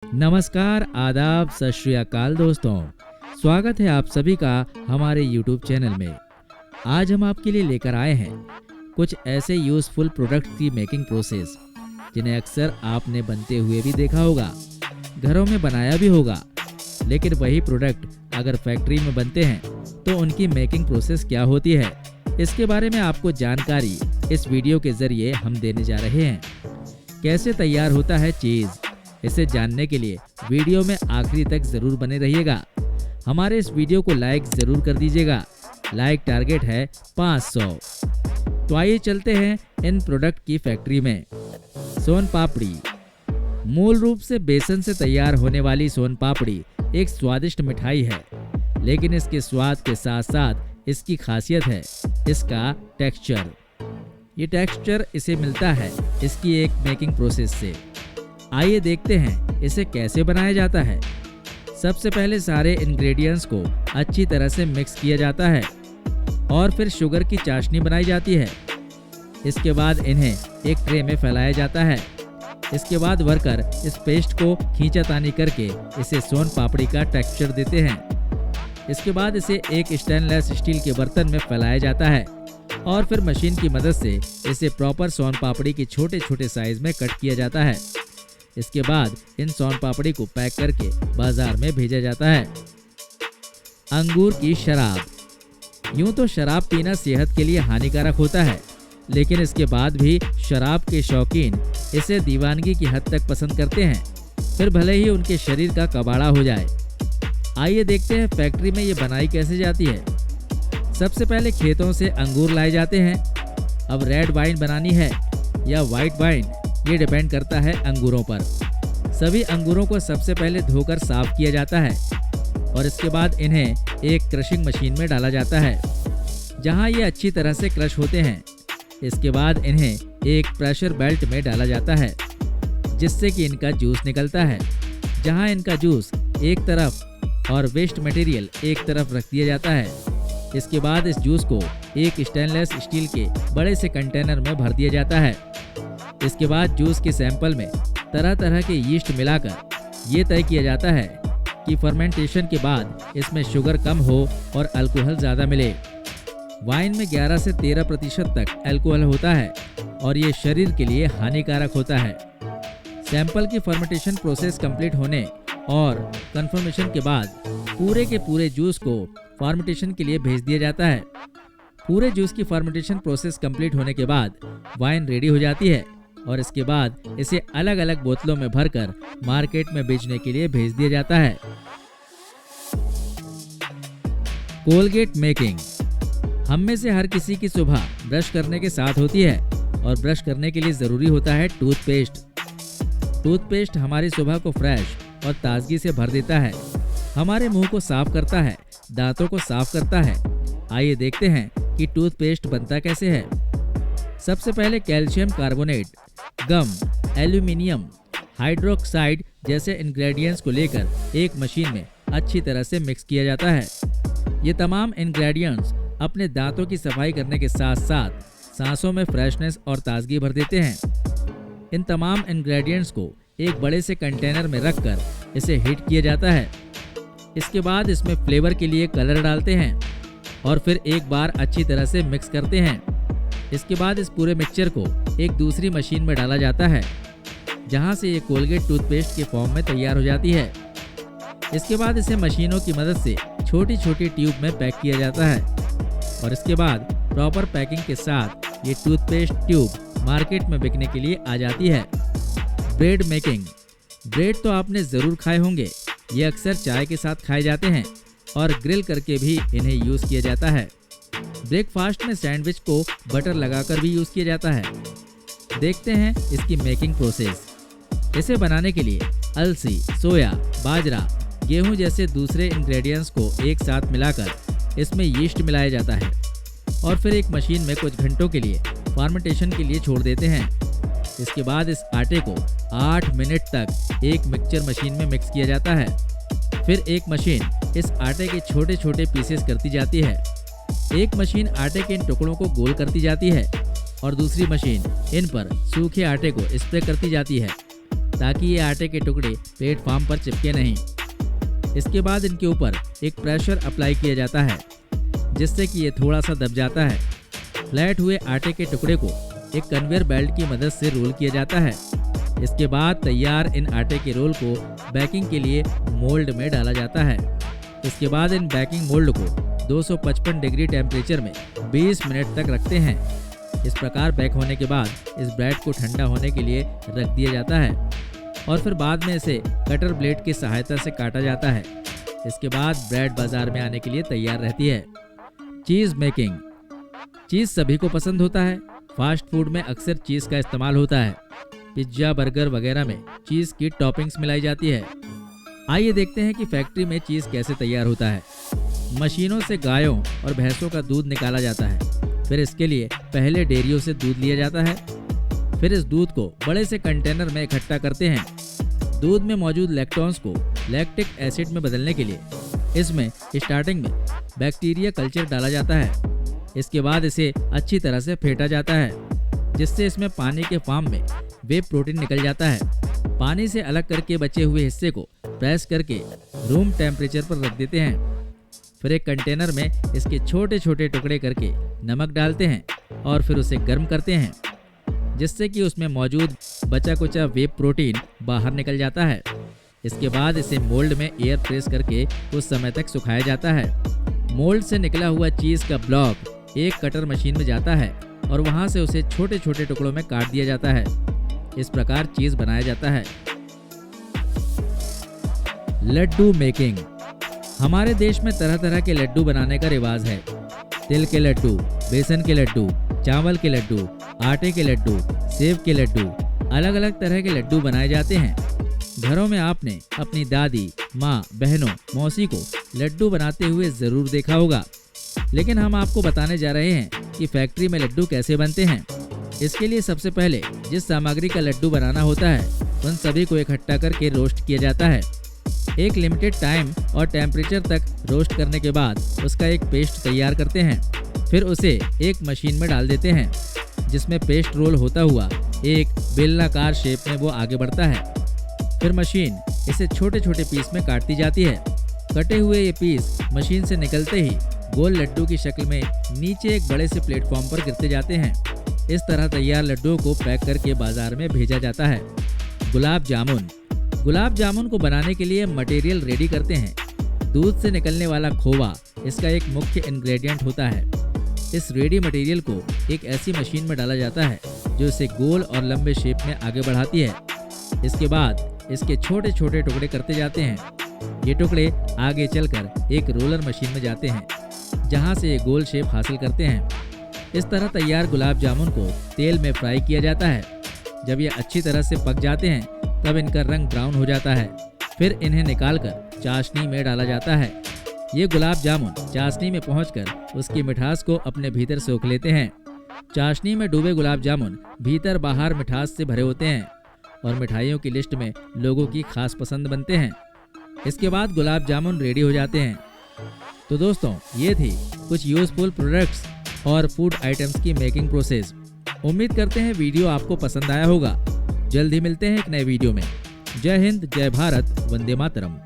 नमस्कार, आदाब, सत श्री अकाल दोस्तों। स्वागत है आप सभी का हमारे YouTube चैनल में। आज हम आपके लिए लेकर आए हैं कुछ ऐसे यूजफुल प्रोडक्ट की मेकिंग प्रोसेस जिन्हें अक्सर आपने बनते हुए भी देखा होगा, घरों में बनाया भी होगा। लेकिन वही प्रोडक्ट अगर फैक्ट्री में बनते हैं तो उनकी मेकिंग प्रोसेस क्या होती है, इसके बारे में आपको जानकारी इस वीडियो के जरिए हम देने जा रहे हैं। कैसे तैयार होता है चीज़, इसे जानने के लिए वीडियो में आखिरी तक जरूर बने रहिएगा। हमारे इस वीडियो को लाइक जरूर कर दीजिएगा। लाइक टारगेट है 500। तो आइए चलते हैं इन प्रोडक्ट की फैक्ट्री में। सोन पापड़ी। मूल रूप से बेसन से तैयार होने वाली सोन पापड़ी एक स्वादिष्ट मिठाई है, लेकिन इसके स्वाद के साथ साथ इसकी खासियत है इसका टेक्सचर। ये टेक्सचर इसे मिलता है इसकी एक मेकिंग प्रोसेस से। आइए देखते हैं इसे कैसे बनाया जाता है। सबसे पहले सारे इंग्रेडिएंट्स को अच्छी तरह से मिक्स किया जाता है और फिर शुगर की चाशनी बनाई जाती है। इसके बाद इन्हें एक ट्रे में फैलाया जाता है। इसके बाद वर्कर इस पेस्ट को खींचातानी करके इसे सोन पापड़ी का टेक्सचर देते हैं। इसके बाद इसे एक स्टेनलेस स्टील के बर्तन में फैलाया जाता है और फिर मशीन की मदद से इसे प्रॉपर सोन पापड़ी के छोटे छोटे साइज में कट किया जाता है। इसके बाद इन सोन पापड़ी को पैक करके बाजार में भेजा जाता है। अंगूर की शराब। यूं तो शराब पीना सेहत के लिए हानिकारक होता है, लेकिन इसके बाद भी शराब के शौकीन इसे दीवानगी की हद तक पसंद करते हैं, फिर भले ही उनके शरीर का कबाड़ा हो जाए। आइए देखते हैं फैक्ट्री में ये बनाई कैसे जाती है। सबसे पहले खेतों से अंगूर लाए जाते हैं। अब रेड वाइन बनानी है या वाइट वाइन, ये डिपेंड करता है अंगूरों पर। सभी अंगूरों को सबसे पहले धोकर साफ किया जाता है और इसके बाद इन्हें एक क्रशिंग मशीन में डाला जाता है, जहां ये अच्छी तरह से क्रश होते हैं। इसके बाद इन्हें एक प्रेशर बेल्ट में डाला जाता है, जिससे कि इनका जूस निकलता है। जहां इनका जूस एक तरफ और वेस्ट मटेरियल एक तरफ रख दिया जाता है। इसके बाद इस जूस को एक स्टेनलेस स्टील के बड़े से कंटेनर में भर दिया जाता है। इसके बाद जूस के सैंपल में तरह तरह के यीस्ट मिलाकर ये तय किया जाता है कि फर्मेंटेशन के बाद इसमें शुगर कम हो और अल्कोहल ज़्यादा मिले। वाइन में 11 से 13% तक अल्कोहल होता है और ये शरीर के लिए हानिकारक होता है। सैंपल की फर्मेंटेशन प्रोसेस कंप्लीट होने और कंफर्मेशन के बाद पूरे के पूरे जूस को फर्मेंटेशन के लिए भेज दिया जाता है। पूरे जूस की फर्मेंटेशन प्रोसेस कंप्लीट होने के बाद वाइन रेडी हो जाती है और इसके बाद इसे अलग अलग बोतलों में भरकर मार्केट में बेचने के लिए भेज दिया जाता है। Colgate making. हम में से हर किसी की सुबह ब्रश करने के साथ होती है और ब्रश करने के लिए जरूरी होता है टूथपेस्ट। टूथपेस्ट हमारी सुबह को फ्रेश और ताजगी से भर देता है, हमारे मुंह को साफ करता है, दांतों को साफ करता है। आइए देखते हैं कि टूथपेस्ट बनता कैसे है। सबसे पहले कैल्शियम कार्बोनेट, गम, एल्यूमिनियम हाइड्रोक्साइड जैसे इंग्रेडिएंट्स को लेकर एक मशीन में अच्छी तरह से मिक्स किया जाता है। ये तमाम इंग्रेडिएंट्स अपने दांतों की सफाई करने के साथ साथ सांसों में फ्रेशनेस और ताजगी भर देते हैं। इन तमाम इंग्रेडिएंट्स को एक बड़े से कंटेनर में रखकर इसे हीट किया जाता है। इसके बाद इसमें फ्लेवर के लिए कलर डालते हैं और फिर एक बार अच्छी तरह से मिक्स करते हैं। इसके बाद इस पूरे मिक्सचर को एक दूसरी मशीन में डाला जाता है, जहां से ये कोलगेट टूथपेस्ट के फॉर्म में तैयार हो जाती है। इसके बाद इसे मशीनों की मदद से छोटी छोटी ट्यूब में पैक किया जाता है और इसके बाद प्रॉपर पैकिंग के साथ ये टूथपेस्ट ट्यूब मार्केट में बिकने के लिए आ जाती है। Bread making. ब्रेड तो आपने ज़रूर खाए होंगे। ये अक्सर चाय के साथ खाए जाते हैं और ग्रिल करके भी इन्हें यूज़ किया जाता है। ब्रेकफास्ट में सैंडविच को बटर लगाकर भी यूज़ किया जाता है। देखते हैं इसकी मेकिंग प्रोसेस। इसे बनाने के लिए अलसी, सोया, बाजरा, गेहूं जैसे दूसरे इंग्रेडिएंट्स को एक साथ मिलाकर इसमें यीस्ट मिलाया जाता है और फिर एक मशीन में कुछ घंटों के लिए फर्मेंटेशन के लिए छोड़ देते हैं। इसके बाद इस आटे को 8 मिनट तक एक मिक्सचर मशीन में मिक्स किया जाता है। फिर एक मशीन इस आटे के छोटे छोटे पीसेस करती जाती है। एक मशीन आटे के इन टुकड़ों को गोल करती जाती है और दूसरी मशीन इन पर सूखे आटे को स्प्रे करती जाती है। ताकि ये आटे के टुकड़े प्लेटफॉर्म पर चिपके नहीं। इसके बाद इनके ऊपर एक प्रेशर अप्लाई किया जाता है जिससे कि ये थोड़ा सा दब जाता है। फ्लैट हुए आटे के टुकड़े को एक कन्वेयर बेल्ट की मदद से रोल किया जाता है। इसके बाद तैयार इन आटे के रोल को बेकिंग के लिए मोल्ड में डाला जाता है। इसके बाद इन बेकिंग मोल्ड को 255 डिग्री टेम्परेचर में 20 मिनट तक रखते हैं। इस प्रकार बेक होने के बाद इस ब्रेड को ठंडा होने के लिए रख दिया जाता है और फिर बाद में इसे कटर ब्लेड की सहायता से काटा जाता है। इसके बाद ब्रेड बाजार में आने के लिए तैयार रहती है। चीज़ मेकिंग। चीज़ सभी को पसंद होता है। फास्ट फूड में अक्सर चीज़ का इस्तेमाल होता है। पिज्ज़ा, बर्गर वगैरह में चीज़ की टॉपिंग्स मिलाई जाती है। आइए देखते हैं कि फैक्ट्री में चीज़ कैसे तैयार होता है। मशीनों से गायों और भैंसों का दूध निकाला जाता है। फिर इसके लिए पहले डेयरियों से दूध लिया जाता है। फिर इस दूध को बड़े से कंटेनर में इकट्ठा करते हैं। दूध में मौजूद लैक्टोन्स को लैक्टिक एसिड में बदलने के लिए इसमें स्टार्टिंग में बैक्टीरिया कल्चर डाला जाता है। इसके बाद इसे अच्छी तरह से फेंटा जाता है जिससे इसमें पानी के फॉर्म में वे प्रोटीन निकल जाता है। पानी से अलग करके बचे हुए हिस्से को प्रेस करके रूम टेम्परेचर पर रख देते हैं। फिर एक कंटेनर में इसके छोटे छोटे टुकड़े करके नमक डालते हैं और फिर उसे गर्म करते हैं जिससे कि उसमें मौजूद बचा कुचा वे प्रोटीन बाहर निकल जाता है। इसके बाद इसे मोल्ड में एयर प्रेस करके कुछ समय तक सुखाया जाता है। मोल्ड से निकला हुआ चीज़ का ब्लॉक एक कटर मशीन में जाता है और वहां से उसे छोटे छोटे टुकड़ों में काट दिया जाता है। इस प्रकार चीज़ बनाया जाता है। लड्डू मेकिंग। हमारे देश में तरह तरह के लड्डू बनाने का रिवाज है। तिल के लड्डू, बेसन के लड्डू, चावल के लड्डू, आटे के लड्डू, सेब के लड्डू, अलग अलग तरह के लड्डू बनाए जाते हैं। घरों में आपने अपनी दादी, माँ, बहनों, मौसी को लड्डू बनाते हुए ज़रूर देखा होगा। लेकिन हम आपको बताने जा रहे हैं कि फैक्ट्री में लड्डू कैसे बनते हैं। इसके लिए सबसे पहले जिस सामग्री का लड्डू बनाना होता है उन सभी को इकट्ठा करके रोस्ट किया जाता है। एक लिमिटेड टाइम और टेम्परेचर तक रोस्ट करने के बाद उसका एक पेस्ट तैयार करते हैं। फिर उसे एक मशीन में डाल देते हैं जिसमें पेस्ट रोल होता हुआ एक बेलनाकार शेप में वो आगे बढ़ता है। फिर मशीन इसे छोटे छोटे पीस में काटती जाती है। कटे हुए ये पीस मशीन से निकलते ही गोल लड्डू की शक्ल में नीचे एक बड़े से प्लेटफॉर्म पर गिरते जाते हैं। इस तरह तैयार लड्डुओं को पैक करके बाजार में भेजा जाता है। गुलाब जामुन। गुलाब जामुन को बनाने के लिए मटेरियल रेडी करते हैं। दूध से निकलने वाला खोवा इसका एक मुख्य इंग्रेडिएंट होता है। इस रेडी मटेरियल को एक ऐसी मशीन में डाला जाता है जो इसे गोल और लंबे शेप में आगे बढ़ाती है। इसके बाद इसके छोटे छोटे टुकड़े करते जाते हैं। ये टुकड़े आगे चलकर एक रोलर मशीन में जाते हैं जहां से ये गोल शेप हासिल करते हैं। इस तरह तैयार गुलाब जामुन को तेल में फ्राई किया जाता है। जब ये अच्छी तरह से पक जाते हैं तब इनका रंग ब्राउन हो जाता है। फिर इन्हें निकालकर चाशनी में डाला जाता है। ये गुलाब जामुन चाशनी में पहुंचकर उसकी मिठास को अपने भीतर सोख लेते हैं। चाशनी में डूबे गुलाब जामुन भीतर बाहर मिठास से भरे होते हैं और मिठाइयों की लिस्ट में लोगों की खास पसंद बनते हैं। इसके बाद गुलाब जामुन रेडी हो जाते हैं। तो दोस्तों, ये थी कुछ यूजफुल प्रोडक्ट्स और फूड आइटम्स की मेकिंग प्रोसेस। उम्मीद करते हैं वीडियो आपको पसंद आया होगा। जल्द ही मिलते हैं एक नए वीडियो में। जय हिंद, जय भारत, वंदे मातरम।